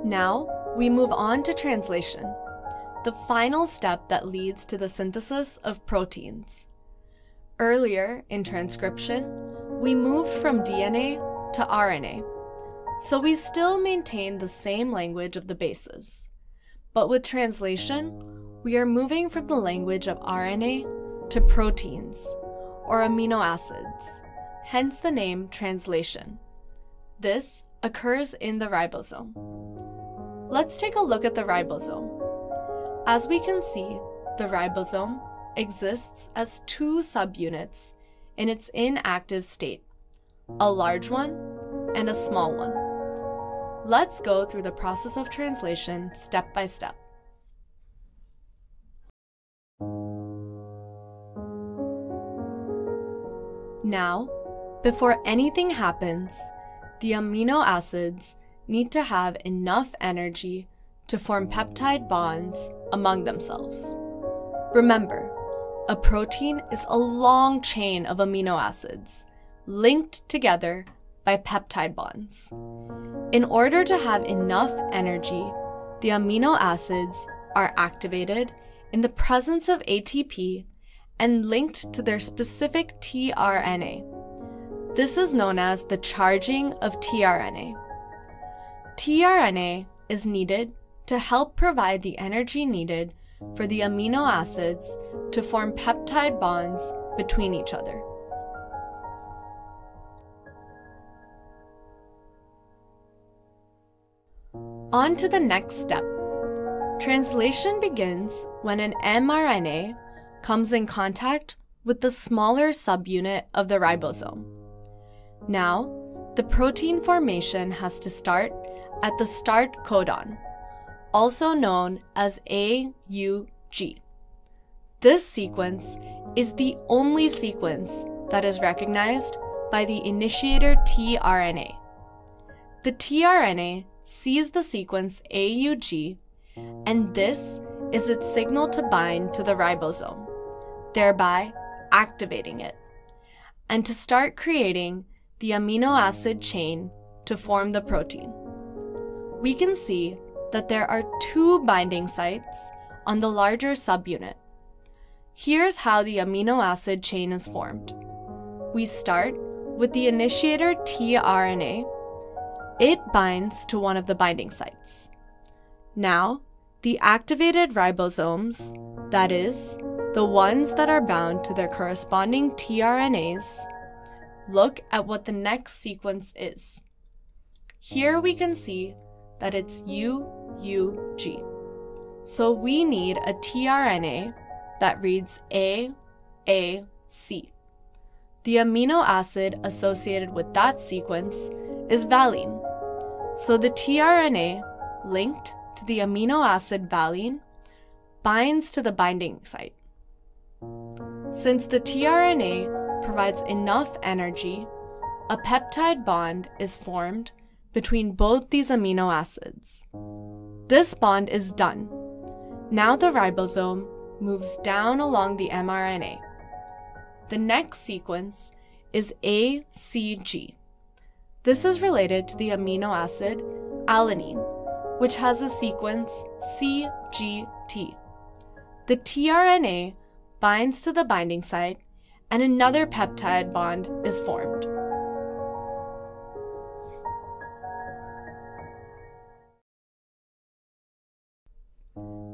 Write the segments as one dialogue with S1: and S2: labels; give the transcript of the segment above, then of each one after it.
S1: Now, we move on to translation, the final step that leads to the synthesis of proteins. Earlier, in transcription, we moved from DNA to RNA, so we still maintain the same language of the bases. But with translation, we are moving from the language of RNA to proteins, or amino acids, hence the name translation. This occurs in the ribosome. Let's take a look at the ribosome. As we can see, the ribosome exists as two subunits in its inactive state, a large one and a small one. Let's go through the process of translation step by step. Now, before anything happens, the amino acids need to have enough energy to form peptide bonds among themselves. Remember, a protein is a long chain of amino acids linked together by peptide bonds. In order to have enough energy, the amino acids are activated in the presence of ATP and linked to their specific tRNA. This is known as the charging of tRNA. tRNA is needed to help provide the energy needed for the amino acids to form peptide bonds between each other. On to the next step. Translation begins when an mRNA comes in contact with the smaller subunit of the ribosome. Now, the protein formation has to start at the start codon, also known as AUG. This sequence is the only sequence that is recognized by the initiator tRNA. The tRNA sees the sequence AUG, and this is its signal to bind to the ribosome, thereby activating it, and to start creating the amino acid chain to form the protein. We can see that there are two binding sites on the larger subunit. Here's how the amino acid chain is formed. We start with the initiator tRNA. It binds to one of the binding sites. Now, the activated ribosomes, that is, the ones that are bound to their corresponding tRNAs, look at what the next sequence is. Here we can see that it's UUG. So we need a tRNA that reads AAC. The amino acid associated with that sequence is valine. So the tRNA linked to the amino acid valine binds to the binding site. Since the tRNA provides enough energy, a peptide bond is formed between both these amino acids. This bond is done. Now the ribosome moves down along the mRNA. The next sequence is ACG. This is related to the amino acid alanine, which has a sequence CGT. The tRNA binds to the binding site, and another peptide bond is formed.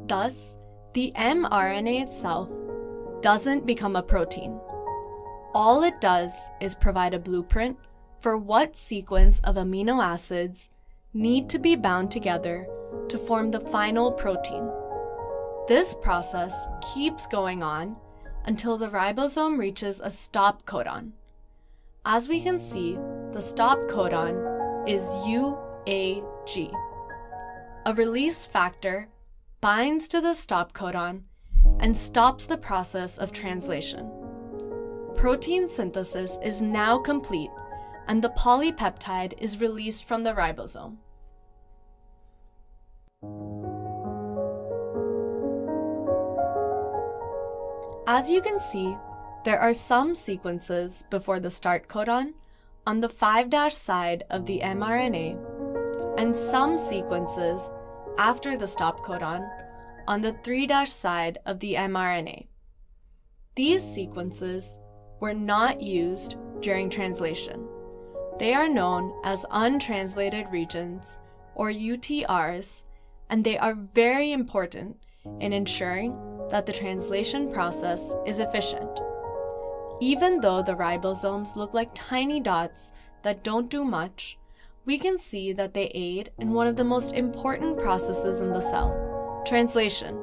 S1: Thus, the mRNA itself doesn't become a protein. All it does is provide a blueprint for what sequence of amino acids need to be bound together to form the final protein. This process keeps going on until the ribosome reaches a stop codon. As we can see, the stop codon is UAG. A release factor binds to the stop codon and stops the process of translation. Protein synthesis is now complete, and the polypeptide is released from the ribosome. As you can see, there are some sequences before the start codon on the 5' side of the mRNA, and some sequences after the stop codon on the 3' side of the mRNA. These sequences were not used during translation. They are known as untranslated regions, or UTRs, and they are very important in ensuring that the translation process is efficient. Even though the ribosomes look like tiny dots that don't do much, we can see that they aid in one of the most important processes in the cell, translation.